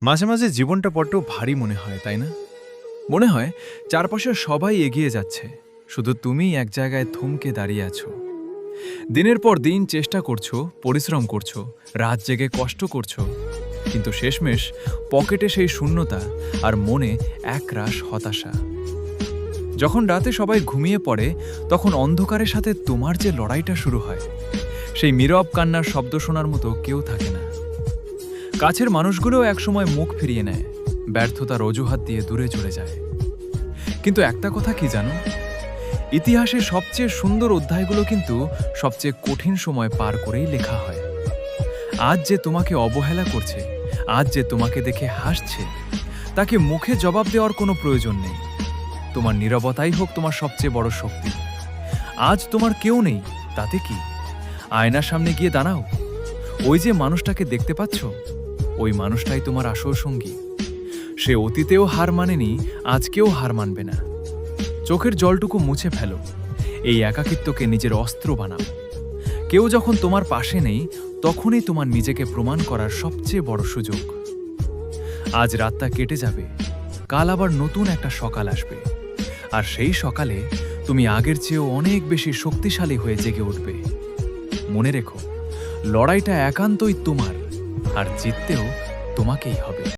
মাঝে মাঝে জীবনটা বড্ড ভারী মনে হয়, তাই না? মনে হয় চারপাশে সবাই এগিয়ে যাচ্ছে, শুধু তুমিই এক জায়গায় থমকে দাঁড়িয়ে আছো। দিনের পর দিন চেষ্টা করছো, পরিশ্রম করছো, রাত জেগে কষ্ট করছো, কিন্তু শেষমেশ পকেটে সেই শূন্যতা আর মনে একরাশ হতাশা। যখন রাতে সবাই ঘুমিয়ে পড়ে, তখন অন্ধকারের সাথে তোমার যে লড়াইটা শুরু হয়, সেই নীরব কান্নার শব্দ শোনার মতো কেউ থাকে না। কাছের মানুষগুলোও একসময় মুখ ফিরিয়ে নেয়, ব্যর্থতার অজুহাত দিয়ে দূরে চলে যায়। কিন্তু একটা কথা কি জানো, ইতিহাসের সবচেয়ে সুন্দর অধ্যায়গুলো কিন্তু সবচেয়ে কঠিন সময় পার করেই লেখা হয়। আজ যে তোমাকে অবহেলা করছে, আজ যে তোমাকে দেখে হাসছে, তাকে মুখে জবাব দেওয়ার কোনো প্রয়োজন নেই। তোমার নীরবতাই হোক তোমার সবচেয়ে বড় শক্তি। আজ তোমার কেউ নেই, তাতে কি? আয়নার সামনে গিয়ে দাঁড়াও, ওই যে মানুষটাকে দেখতে পাচ্ছ, ওই মানুষটাই তোমার আসল সঙ্গী। সে অতীতেও হার মানেনি, আজকেও হার মানবে না। চোখের জলটুকু মুছে ফেলো, এই একাকিত্বকে নিজের অস্ত্র বানাও। কেউ যখন তোমার পাশে নেই, তখনই তোমার নিজেকে প্রমাণ করার সবচেয়ে বড় সুযোগ। আজ রাতটা কেটে যাবে, কাল আবার নতুন একটা সকাল আসবে, আর সেই সকালে তুমি আগের চেয়েও অনেক বেশি শক্তিশালী হয়ে জেগে উঠবে। মনে রেখো, লড়াইটা একান্তই তোমার, আর জিততেও তোমাকেই হবে।